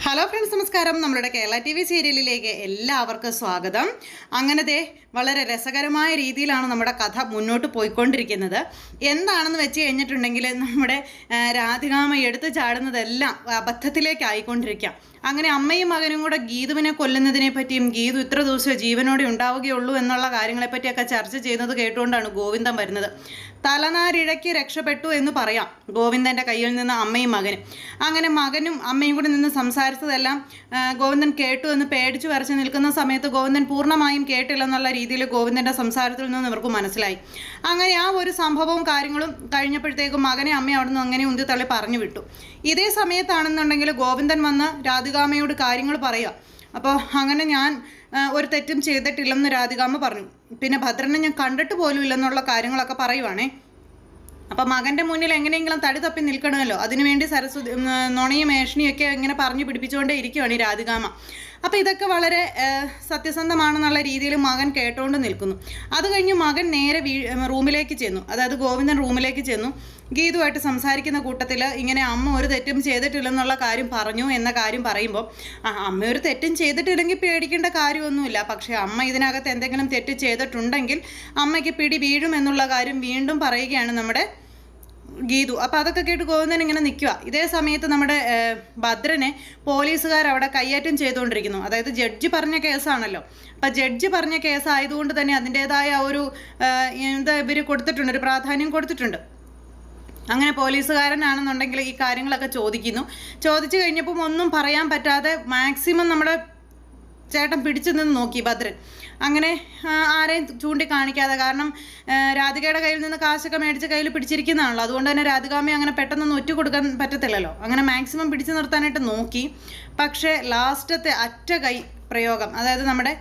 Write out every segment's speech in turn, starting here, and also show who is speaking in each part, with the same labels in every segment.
Speaker 1: Hello friends, നമസ്കാരം. നമ്മുടെ Kerala TV സീരിയലിലേക്ക് എല്ലാവർക്കും സ്വാഗതം. അങ്ങനത്തെ വളരെ രസകരമായ രീതിയിലാണ് നമ്മുടെ കഥ മുന്നോട്ട് പോയിക്കൊണ്ടിരിക്കുന്നത്. എന്താണെന്ന് വെച്ച് കഴിഞ്ഞിട്ടുണ്ടെങ്കിൽ നമ്മുടെ രാധികാമ്മ എടുത്തു ചാടുന്നതെല്ലാം അബദ്ധത്തിലേക്ക് ആയിക്കൊണ്ടിരിക്കാം. അങ്ങനെ അമ്മയും മകനും കൂടെ ഗീതുവിനെ കൊല്ലുന്നതിനെ പറ്റിയും ഗീതു ഇത്ര ദിവസം ജീവനോടെ ഉണ്ടാവുകയുള്ളൂ എന്നുള്ള കാര്യങ്ങളെപ്പറ്റിയൊക്കെ ചർച്ച ചെയ്യുന്നത് കേട്ടുകൊണ്ടാണ് ഗോവിന്ദൻ വരുന്നത്. തലനാരിഴയ്ക്ക് രക്ഷപ്പെട്ടു എന്ന് പറയാം ഗോവിന്ദൻ്റെ കയ്യിൽ നിന്ന് അമ്മയും മകനും. അങ്ങനെ മകനും അമ്മയും കൂടി നിന്ന് സംസാരിച്ചതെല്ലാം ഗോവിന്ദൻ കേട്ടു എന്ന് പേടിച്ചു വരച്ച് നിൽക്കുന്ന സമയത്ത് ഗോവിന്ദൻ പൂർണ്ണമായും കേട്ടില്ലെന്നുള്ള രീതിയിൽ ഗോവിന്ദൻ്റെ സംസാരത്തിൽ നിന്ന് ഇവർക്ക് മനസ്സിലായി. അങ്ങനെ ആ ഒരു സംഭവവും കാര്യങ്ങളും കഴിഞ്ഞപ്പോഴത്തേക്കും മകനെ അമ്മ അവിടെ നിന്ന് അങ്ങനെ ഉന്തി തള്ളി പറഞ്ഞു വിട്ടു. ഇതേ സമയത്താണെന്നുണ്ടെങ്കിൽ ഗോവിന്ദൻ വന്ന് രാധികാമ്മയോട് കാര്യങ്ങൾ പറയുക. അപ്പോൾ അങ്ങനെ ഞാൻ ഒരു തെറ്റും ചെയ്തിട്ടില്ലെന്ന് രാധികാമ്മ പറഞ്ഞു. പിന്നെ ഭദ്രനെ ഞാൻ കണ്ടിട്ട് പോലും ഇല്ലെന്നുള്ള കാര്യങ്ങളൊക്കെ പറയുവാണേ. അപ്പം മകൻ്റെ മുന്നിൽ എങ്ങനെയെങ്കിലും തടി തപ്പി നിൽക്കണമല്ലോ, അതിനുവേണ്ടി സരസ്വതി നുണയും മേഷണിയൊക്കെ ഇങ്ങനെ പറഞ്ഞു പിടിപ്പിച്ചുകൊണ്ടേ ഇരിക്കുവാണ് ഈ രാധികാമ്മ. അപ്പോൾ ഇതൊക്കെ വളരെ സത്യസന്ധമാണെന്നുള്ള രീതിയിൽ മകൻ കേട്ടോണ്ട് നിൽക്കുന്നു. അത് കഴിഞ്ഞ് മകൻ നേരെ റൂമിലേക്ക് ചെന്നു, അതായത് ഗോവിന്ദൻ റൂമിലേക്ക് ചെന്നു. ഗീതുവായിട്ട് സംസാരിക്കുന്ന കൂട്ടത്തിൽ ഇങ്ങനെ അമ്മ ഒരു തെറ്റും ചെയ്തിട്ടില്ലെന്നുള്ള കാര്യം പറഞ്ഞു എന്ന കാര്യം പറയുമ്പോൾ അമ്മ ഒരു തെറ്റും ചെയ്തിട്ടില്ലെങ്കിൽ പേടിക്കേണ്ട കാര്യമൊന്നുമില്ല, പക്ഷേ അമ്മ ഇതിനകത്ത് എന്തെങ്കിലും തെറ്റ് ചെയ്തിട്ടുണ്ടെങ്കിൽ അമ്മയ്ക്ക് പിടി വീഴും എന്നുള്ള കാര്യം വീണ്ടും പറയുകയാണ് നമ്മുടെ ഗീതു. അപ്പോൾ അതൊക്കെ കേട്ട് ഗോവിന്ദൻ ഇങ്ങനെ നിൽക്കുക. ഇതേ സമയത്ത് നമ്മുടെ ഭദ്രനെ പോലീസുകാർ അവിടെ കയ്യേറ്റം ചെയ്തുകൊണ്ടിരിക്കുന്നു. അതായത് ജഡ്ജി പറഞ്ഞ കേസാണല്ലോ. അപ്പം ജഡ്ജി പറഞ്ഞ കേസായതുകൊണ്ട് തന്നെ അതിൻ്റേതായ ഒരു എന്താ ഇവർ കൊടുത്തിട്ടുണ്ട്, ഒരു പ്രാധാന്യം കൊടുത്തിട്ടുണ്ട്. അങ്ങനെ പോലീസുകാരനാണെന്നുണ്ടെങ്കിൽ ഈ കാര്യങ്ങളൊക്കെ ചോദിച്ചു കഴിഞ്ഞപ്പം ഒന്നും പറയാൻ പറ്റാതെ മാക്സിമം നമ്മുടെ ചേട്ടൻ പിടിച്ചു നിന്ന് നോക്കി ഭദ്രൻ. അങ്ങനെ ആരെയും ചൂണ്ടിക്കാണിക്കാതെ, കാരണം രാധികയുടെ കയ്യിൽ നിന്ന് കാശൊക്കെ മേടിച്ച് കയ്യിൽ പിടിച്ചിരിക്കുന്നതാണല്ലോ, അതുകൊണ്ട് തന്നെ രാധികാമ്മയെ അങ്ങനെ പെട്ടെന്നൊന്നും ഒറ്റ കൊടുക്കാൻ പറ്റത്തില്ലല്ലോ. അങ്ങനെ മാക്സിമം പിടിച്ചു നിർത്താനായിട്ട് നോക്കി. പക്ഷേ ലാസ്റ്റത്തെ അറ്റ കൈ പ്രയോഗം, അതായത് നമ്മുടെ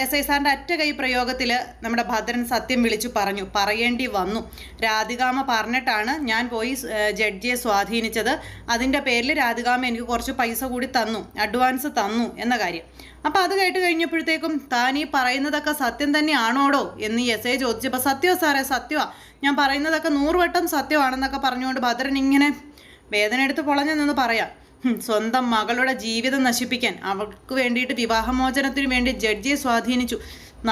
Speaker 1: SI സാറിൻ്റെ അറ്റ കൈ പ്രയോഗത്തിൽ നമ്മുടെ ഭദ്രൻ സത്യം വിളിച്ചു പറയേണ്ടി വന്നു. രാധികാമ്മ പറഞ്ഞിട്ടാണ് ഞാൻ പോയി ജഡ്ജിയെ സ്വാധീനിച്ചത്, അതിൻ്റെ പേരിൽ രാധികാമ്മ എനിക്ക് കുറച്ച് പൈസ കൂടി തന്നു, അഡ്വാൻസ് തന്നു എന്ന കാര്യം. അപ്പോൾ അത് കേട്ട് കഴിഞ്ഞപ്പോഴത്തേക്കും താൻ ഈ പറയുന്നതൊക്കെ സത്യം തന്നെയാണോടോ എന്ന് SI ചോദിച്ചപ്പോൾ സത്യമോ സാറേ, സത്യമാണ്, ഞാൻ പറയുന്നതൊക്കെ 100 വട്ടം സത്യമാണെന്നൊക്കെ പറഞ്ഞുകൊണ്ട് ഭദ്രൻ ഇങ്ങനെ വേദന എടുത്ത് പൊളഞ്ഞു നിന്ന് പറയാം. സ്വന്തം മകളുടെ ജീവിതം നശിപ്പിക്കാൻ, അവൾക്ക് വേണ്ടിയിട്ട് വിവാഹമോചനത്തിന് വേണ്ടി ജഡ്ജിയെ സ്വാധീനിച്ചു.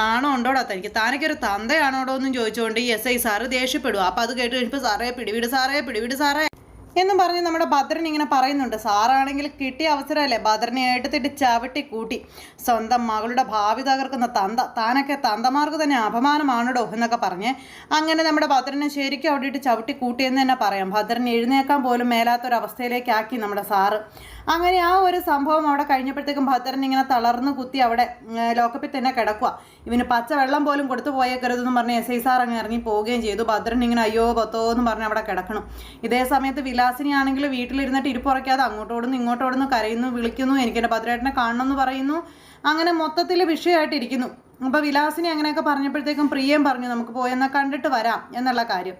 Speaker 1: നാണോ ഉണ്ടോടാ തനിക്ക്? താനൊക്കെ ഒരു തന്തയാണോടോ എന്നും ചോദിച്ചുകൊണ്ട് ഈ SI സാറ് ദേഷ്യപ്പെടുക. അപ്പോൾ അത് കേട്ട് കഴിഞ്ഞപ്പോൾ സാറേ പിടിവിട് സാറേ എന്നും പറഞ്ഞ് നമ്മുടെ ഭദ്രൻ ഇങ്ങനെ പറയുന്നുണ്ട്. സാറാണെങ്കിൽ കിട്ടിയ അവസരമല്ലേ ഭദ്രനെ എടുത്തിട്ട് ചവിട്ടി കൂട്ടി. സ്വന്തം മകളുടെ ഭാവി തകർക്കുന്ന താനൊക്കെ തന്തമാർക്ക് തന്നെ അപമാനമാണോ എന്നൊക്കെ പറഞ്ഞ് അങ്ങനെ നമ്മുടെ ഭദ്രനെ ശരിക്കും അവിടെ ഇട്ട് ചവിട്ടി കൂട്ടിയെന്ന് തന്നെ പറയാം. ഭദ്രൻ എഴുന്നേക്കാൻ പോലും മേലാത്തൊരവസ്ഥയിലേക്കാക്കി നമ്മുടെ സാറ്. അങ്ങനെ ആ ഒരു സംഭവം അവിടെ കഴിഞ്ഞപ്പോഴത്തേക്കും ഭദ്രൻ ഇങ്ങനെ തളർന്ന് കുത്തി അവിടെ ലോക്കപ്പിൽ തന്നെ കിടക്കുക. ഇവന് പച്ചവെള്ളം പോലും കൊടുത്തു പോയേക്കരുതെന്ന് പറഞ്ഞ് SI സാർ അങ്ങ് ഇറങ്ങി പോവുകയും ചെയ്തു. ഭദ്രൻ ഇങ്ങനെ അയ്യോ പത്തോ എന്ന് പറഞ്ഞ് അവിടെ കിടക്കണം. ഇതേ സമയത്ത് വിലാസിനി ആണെങ്കിൽ വീട്ടിലിരുന്നിട്ട് ഇരിപ്പുറയ്ക്കാതെ അങ്ങോട്ടോടുന്നു ഇങ്ങോട്ടോടുന്നു, കരയുന്നു, വിളിക്കുന്നു, എനിക്കെൻ്റെ ഭദ്രേട്ടനെ കാണണമെന്ന് പറയുന്നു. അങ്ങനെ മൊത്തത്തിൽ വിഷയമായിട്ടിരിക്കുന്നു. അപ്പോൾ വിലാസിനി അങ്ങനെയൊക്കെ പറഞ്ഞപ്പോഴത്തേക്കും പ്രിയയും പറഞ്ഞു നമുക്ക് പോയെന്നാൽ കണ്ടിട്ട് വരാം എന്നുള്ള കാര്യം.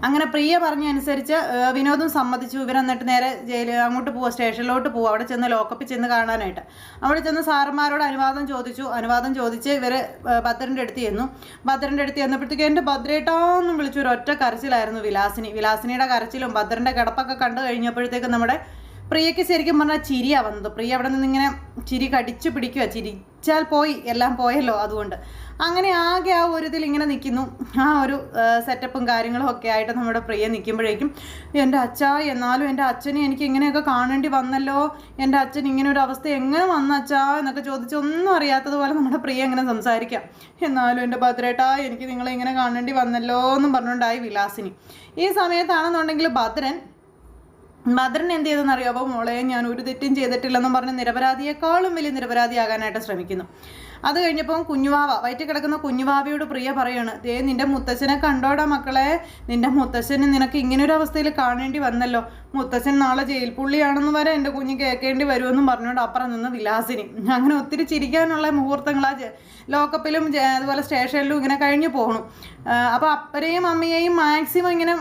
Speaker 1: അങ്ങനെ പ്രിയ പറഞ്ഞ അനുസരിച്ച് വിനോദും സമ്മതിച്ചു. ഇവരെന്നിട്ട് നേരെ അങ്ങോട്ട് പോവുക, സ്റ്റേഷനിലോട്ട് പോവുക. അവിടെ ചെന്ന് ലോക്കപ്പിൽ ചെന്ന് കാണാനായിട്ട് അവിടെ ചെന്ന് സാറന്മാരോട് അനുവാദം ചോദിച്ച് ഇവർ ഭദ്രൻ്റെ അടുത്ത് ചെന്നു. ഭദ്രൻ്റെ അടുത്ത് ചെന്നപ്പോഴത്തേക്കും എൻ്റെ ഭദ്രേട്ടാന്നും വിളിച്ചു ഒരു ഒറ്റ കരച്ചിലായിരുന്നു വിലാസിനിയുടെ കരച്ചിലും ഭദ്രൻ്റെ കിടപ്പൊക്കെ കണ്ടു കഴിഞ്ഞപ്പോഴത്തേക്കും നമ്മുടെ പ്രിയയ്ക്ക് ശരിക്കും പറഞ്ഞാൽ ചിരിയാണ് വന്നത്. പ്രിയ അവിടെ നിന്നിങ്ങനെ ചിരി കടിച്ചു പിടിക്കുക. ചിരിച്ചാൽ പോയി, എല്ലാം പോയല്ലോ. അതുകൊണ്ട് അങ്ങനെ ആകെ ആ ഒരു ഇതിൽ ഇങ്ങനെ നിൽക്കുന്നു. ആ ഒരു സെറ്റപ്പും കാര്യങ്ങളും ഒക്കെ ആയിട്ട് നമ്മുടെ പ്രിയ നിൽക്കുമ്പോഴേക്കും എൻ്റെ അച്ഛാ, എന്നാലും എൻ്റെ അച്ഛനെ എനിക്ക് ഇങ്ങനെയൊക്കെ കാണേണ്ടി വന്നല്ലോ, എൻ്റെ അച്ഛൻ ഇങ്ങനെ ഒരു അവസ്ഥ എങ്ങനെ വന്ന അച്ഛാ എന്നൊക്കെ ചോദിച്ച് ഒന്നും അറിയാത്തതുപോലെ നമ്മുടെ പ്രിയ ഇങ്ങനെ സംസാരിക്കാം. എന്നാലും എൻ്റെ ഭദ്രേട്ടാ എനിക്ക് നിങ്ങളെ ഇങ്ങനെ കാണേണ്ടി വന്നല്ലോ എന്നും പറഞ്ഞുകൊണ്ടായി വിലാസിനി. ഈ സമയത്താണെന്നുണ്ടെങ്കിൽ ഭദ്രൻ എന്ത് ചെയ്തെന്നറിയോ? അപ്പോൾ മോളെ ഞാൻ ഒരു തെറ്റും ചെയ്തിട്ടില്ലെന്നും പറഞ്ഞ് നിരപരാധിയെക്കാളും വലിയ നിരപരാധിയാകാനായിട്ട് ശ്രമിക്കുന്നു. അത് കഴിഞ്ഞപ്പോൾ കുഞ്ഞുവാവ വയറ്റിൽ കിടക്കുന്ന കുഞ്ഞുവാവയോട് പ്രിയ പറയാണ്, നിന്റെ മുത്തച്ഛനെ കണ്ടോടാ മക്കളെ, നിന്റെ മുത്തച്ഛന് നിനക്ക് ഇങ്ങനൊരു അവസ്ഥയിൽ കാണേണ്ടി വന്നല്ലോ, മുത്തച്ഛൻ നാളെ ജയിൽ പുള്ളിയാണെന്ന് വരെ എൻ്റെ കുഞ്ഞ് കേൾക്കേണ്ടി വരുമെന്നും പറഞ്ഞുകൊണ്ട് അപ്പുറം നിന്ന് വിലാസിനി. അങ്ങനെ ഒത്തിരി ചിരിക്കാനുള്ള മുഹൂർത്തങ്ങൾ ആ ലോക്കപ്പിലും അതുപോലെ സ്റ്റേഷനിലും ഇങ്ങനെ കഴിഞ്ഞു പോകണം. അപ്പോൾ അപ്പരെയും അമ്മയെയും മാക്സിമം ഇങ്ങനെ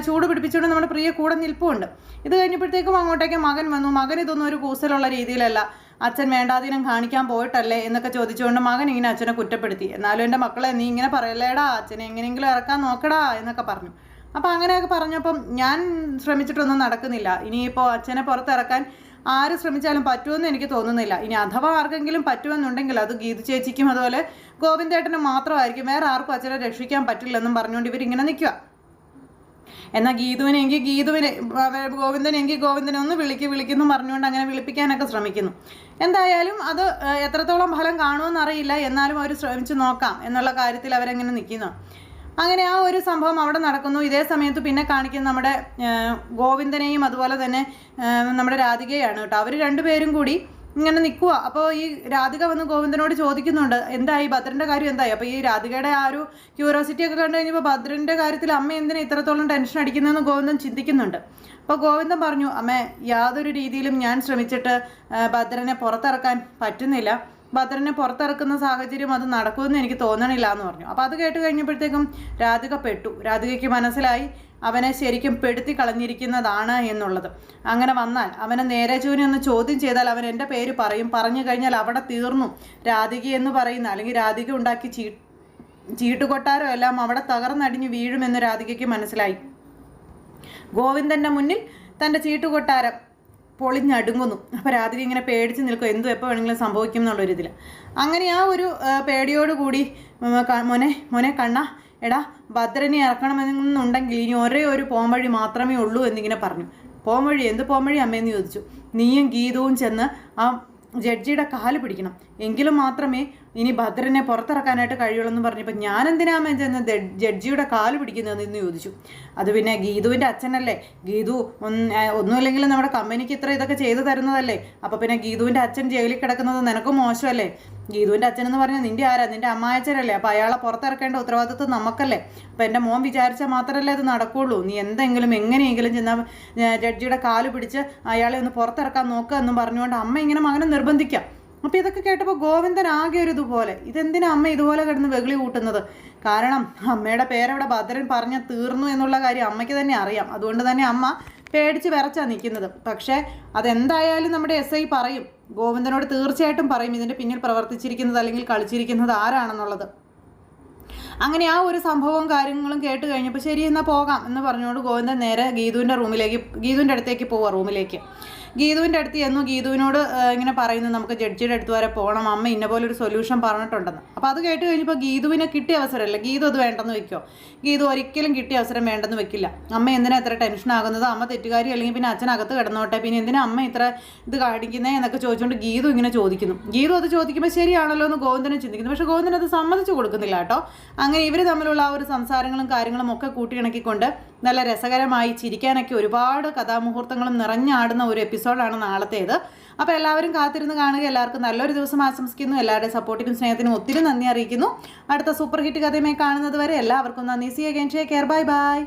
Speaker 1: ചൂട് പിടിപ്പിച്ചുകൊണ്ട് നമ്മുടെ പ്രിയ കൂടെ നിൽപ്പുണ്ട്. ഇത് കഴിഞ്ഞപ്പോഴത്തേക്കും അങ്ങോട്ടേക്ക് മകൻ വന്നു. മകൻ ഇതൊന്നും ഒരു കൂസലുള്ള രീതിയിലല്ല, അച്ഛൻ വേണ്ടാതീനം കാണിക്കാൻ പോയിട്ടല്ലേ എന്നൊക്കെ ചോദിച്ചുകൊണ്ട് മകൻ ഇങ്ങനെ അച്ഛനെ കുറ്റപ്പെടുത്തി. എന്നാലും എൻ്റെ മക്കളെ നീ ഇങ്ങനെ പറയല്ലേടാ, അച്ഛനെ എങ്ങനെയെങ്കിലും ഇറക്കാൻ നോക്കടാ എന്നൊക്കെ പറഞ്ഞു. അപ്പോൾ അങ്ങനെയൊക്കെ പറഞ്ഞപ്പം ഞാൻ ശ്രമിച്ചിട്ടൊന്നും നടക്കുന്നില്ല. ഇനിയിപ്പോൾ അച്ഛനെ പുറത്തിറക്കാൻ ആര് ശ്രമിച്ചാലും പറ്റുമെന്ന് എനിക്ക് തോന്നുന്നില്ല. ഇനി അഥവാ ആർക്കെങ്കിലും പറ്റുമെന്നുണ്ടെങ്കിൽ അത് ഗീതു ചേച്ചിക്കും അതുപോലെ ഗോവിന്ദേട്ടനും മാത്രമായിരിക്കും, വേറെ ആർക്കും അച്ഛനെ രക്ഷിക്കാൻ പറ്റില്ലെന്നും പറഞ്ഞുകൊണ്ട് ഇവരിങ്ങനെ നിൽക്കുക. എന്നാൽ ഗോവിന്ദനെങ്കിൽ ഗോവിന്ദനെ ഒന്ന് വിളിക്കുന്നു പറഞ്ഞുകൊണ്ട് അങ്ങനെ വിളിപ്പിക്കാനൊക്കെ ശ്രമിക്കുന്നു. എന്തായാലും അത് എത്രത്തോളം ഫലം കാണുമെന്നറിയില്ല, എന്നാലും അവർ ശ്രമിച്ച് നോക്കാം എന്നുള്ള കാര്യത്തിൽ അവരെങ്ങനെ നിൽക്കുന്നു. അങ്ങനെ ആ ഒരു സംഭവം അവിടെ നടക്കുന്നു. ഇതേ സമയത്ത് പിന്നെ കാണിക്കുന്ന നമ്മുടെ ഗോവിന്ദനെയും അതുപോലെ തന്നെ നമ്മുടെ രാധികയാണ് കേട്ടോ. അവർ രണ്ടുപേരും കൂടി ഇങ്ങനെ നിൽക്കുക. അപ്പോൾ ഈ രാധിക വന്ന് ഗോവിന്ദനോട് ചോദിക്കുന്നുണ്ട്, എന്തായി ഭദ്രൻ്റെ കാര്യം എന്തായി? അപ്പോൾ ഈ രാധികയുടെ ആ ഒരു ക്യൂരിയോസിറ്റി ഒക്കെ കണ്ടു കഴിഞ്ഞപ്പോൾ ഭദ്രൻ്റെ കാര്യത്തിൽ അമ്മ എന്തിനാ ഇത്രത്തോളം ടെൻഷൻ അടിക്കുന്നതെന്ന് ഗോവിന്ദൻ ചിന്തിക്കുന്നുണ്ട്. അപ്പോൾ ഗോവിന്ദൻ പറഞ്ഞു, അമ്മേ യാതൊരു രീതിയിലും ഞാൻ ശ്രമിച്ചിട്ട് ഭദ്രനെ പുറത്തിറക്കാൻ പറ്റുന്നില്ല, ഭദ്രനെ പുറത്തിറക്കുന്ന സാഹചര്യം അത് നടക്കുമെന്ന് എനിക്ക് തോന്നണില്ല എന്ന് പറഞ്ഞു. അപ്പോൾ അത് കേട്ട് കഴിഞ്ഞപ്പോഴത്തേക്കും രാധിക പെട്ടു. രാധികയ്ക്ക് മനസ്സിലായി അവനെ ശരിക്കും പെടുത്തി കളഞ്ഞിരിക്കുന്നതാണ് എന്നുള്ളത്. അങ്ങനെ വന്നാൽ അവനെ നേരെ ചൂനെ ഒന്ന് ചോദ്യം ചെയ്താൽ അവൻ എൻ്റെ പേര് പറഞ്ഞു കഴിഞ്ഞാൽ അവിടെ തീർന്നു. രാധിക എന്ന് പറയുന്ന അല്ലെങ്കിൽ രാധിക ഉണ്ടാക്കി ചീട്ടുകൊട്ടാരം എല്ലാം അവിടെ തകർന്നടിഞ്ഞ് വീഴുമെന്ന് രാധികയ്ക്ക് മനസ്സിലായി. ഗോവിന്ദൻ്റെ മുന്നിൽ തൻ്റെ ചീട്ടുകൊട്ടാരം പൊളിഞ്ഞടുങ്ങുന്നു. അപ്പോൾ രാധിക ഇങ്ങനെ പേടിച്ച് നിൽക്കും, എന്തും എപ്പോൾ വേണമെങ്കിലും സംഭവിക്കും എന്നുള്ളൊരിതിൽ. അങ്ങനെ ആ ഒരു പേടിയോടുകൂടി മോനെ കണ്ണ എടാ ഭദ്രനെ ഇറക്കണമെന്നുണ്ടെങ്കിൽ ഇനി ഒരേ ഒരു പോംവഴി മാത്രമേ ഉള്ളൂ എന്നിങ്ങനെ പറഞ്ഞു. പോംവഴി? എന്ത് പോംവഴി അമ്മയെന്ന് ചോദിച്ചു. നീയും ഗീതവും ചെന്ന് ആ ജഡ്ജിയുടെ കാല് പിടിക്കണം, എങ്കിലും മാത്രമേ ഇനി ഭദ്രനെ പുറത്തിറക്കാനായിട്ട് കഴിയുള്ളൂ എന്ന് പറഞ്ഞപ്പോൾ ഞാൻ എന്തിനാമേ ചെന്ന് ജഡ്ജിയുടെ കാല് പിടിക്കുന്നതെന്ന് ചോദിച്ചു. അത് പിന്നെ ഗീതുവിൻ്റെ അച്ഛനല്ലേ, ഗീതു ഒന്നുമില്ലെങ്കിലും നമ്മുടെ കമ്പനിക്ക് ഇത്ര ഇതൊക്കെ ചെയ്തു തരുന്നതല്ലേ, അപ്പോൾ പിന്നെ ഗീതുവിൻ്റെ അച്ഛൻ ജയിലിൽ കിടക്കുന്നത് നിനക്ക് മോശമല്ലേ? ഗീതുവിൻ്റെ അച്ഛനെന്ന് പറഞ്ഞാൽ നിൻ്റെ ആരാ? നിൻ്റെ അമ്മായച്ഛനല്ലേ, അപ്പോൾ അയാളെ പുറത്തിറക്കേണ്ട ഉത്തരവാദിത്വം നമുക്കല്ലേ. അപ്പോൾ എൻ്റെ മോൻ വിചാരിച്ചാൽ മാത്രമല്ലേ അത് നടക്കുകയുള്ളൂ. നീ എന്തെങ്കിലും എങ്ങനെയെങ്കിലും ചെന്നാൽ ജഡ്ജിയുടെ കാല് പിടിച്ച് അയാളെ ഒന്ന് പുറത്തിറക്കാൻ നോക്കുക എന്നും പറഞ്ഞുകൊണ്ട് അമ്മ ഇങ്ങനെ മകനെ നിർബന്ധിക്കാം. അപ്പോൾ ഇതൊക്കെ കേട്ടപ്പോൾ ഗോവിന്ദൻ ആകെ ഒരു ഇതുപോലെ, ഇതെന്തിനാ അമ്മ ഇതുപോലെ കിടന്ന് വെകിളി കൂട്ടുന്നത്? കാരണം അമ്മയുടെ പേരവിടെ ഭദ്രൻ പറഞ്ഞ തീർന്നു എന്നുള്ള കാര്യം അമ്മയ്ക്ക് തന്നെ അറിയാം. അതുകൊണ്ട് തന്നെ അമ്മ പേടിച്ച് വിറച്ചാണ് നിൽക്കുന്നത്. പക്ഷേ അതെന്തായാലും നമ്മുടെ SI പറയും, ഗോവിന്ദനോട് തീർച്ചയായിട്ടും പറയും ഇതിൻ്റെ പിന്നിൽ പ്രവർത്തിച്ചിരിക്കുന്നത് അല്ലെങ്കിൽ കളിച്ചിരിക്കുന്നത് ആരാണെന്നുള്ളത്. അങ്ങനെ ആ ഒരു സംഭവവും കാര്യങ്ങളും കേട്ട് കഴിഞ്ഞപ്പോൾ ശരി എന്നാൽ പോകാം എന്ന് പറഞ്ഞുകൊണ്ട് ഗോവിന്ദൻ നേരെ ഗീതുവിൻ്റെ അടുത്തേക്ക് പോവുക. റൂമിലേക്ക് ഗീതുവിൻ്റെ അടുത്ത് ചെന്നു. ഗീതുവിനോട് ഇങ്ങനെ പറയുന്നു, നമുക്ക് ജഡ്ജിയുടെ അടുത്ത് വരെ പോകണം, അമ്മ ഇന്ന പോലെ ഒരു സൊല്യൂഷൻ പറഞ്ഞിട്ടുണ്ടെന്ന്. അപ്പോൾ അത് കേട്ട് കഴിഞ്ഞപ്പോൾ ഗീതുവിനെ കിട്ടിയ അവസരമല്ല, ഗീതു അത് വേണ്ടെന്ന് വെക്കോ? ഗീതു ഒരിക്കലും കിട്ടിയ അവസരം വേണ്ടെന്ന് വെക്കില്ല. അമ്മ എന്തിനാ ഇത്ര ടെൻഷൻ ആകുന്നത്? അമ്മ തെറ്റുകാരി അല്ലെങ്കിൽ പിന്നെ അച്ഛനകത്ത് കിടന്നോട്ടെ, പിന്നെ എന്തിനാ അമ്മ ഇത്ര ഇത് കാണിക്കുന്നത് എന്നൊക്കെ ചോദിച്ചുകൊണ്ട് ഗീതു ഇങ്ങനെ ചോദിക്കുന്നു. ഗീതു അത് ചോദിക്കുമ്പോൾ ശരിയാണല്ലോ എന്ന് ഗോവിന്ദനെ ചിന്തിക്കുന്നു. പക്ഷേ ഗോവിന്ദൻ അത് സമ്മതിച്ചു കൊടുക്കുന്നില്ല കേട്ടോ. അങ്ങനെ ഇവർ തമ്മിലുള്ള ആ ഒരു സംസാരങ്ങളും കാര്യങ്ങളും ഒക്കെ കൂട്ടിയിണക്കിക്കൊണ്ട് നല്ല രസകരമായി ചിരിക്കാനൊക്കെ ഒരുപാട് കഥാമുഹൂർത്തങ്ങളും നിറഞ്ഞാടുന്ന ഒരു എപ്പിസോഡാണ് നാളത്തേത്. അപ്പോൾ എല്ലാവരും കാത്തിരുന്ന് കാണുക. എല്ലാവർക്കും നല്ലൊരു ദിവസം ആശംസിക്കുന്നു. എല്ലാവരുടെയും സപ്പോർട്ടിനും സ്നേഹത്തിനും ഒത്തിരി നന്ദി അറിയിക്കുന്നു. അടുത്ത സൂപ്പർ ഹിറ്റ് കഥയുമായി കാണുന്നത് വരെ എല്ലാവർക്കും നന്ദി. See again. Take care. Bye by.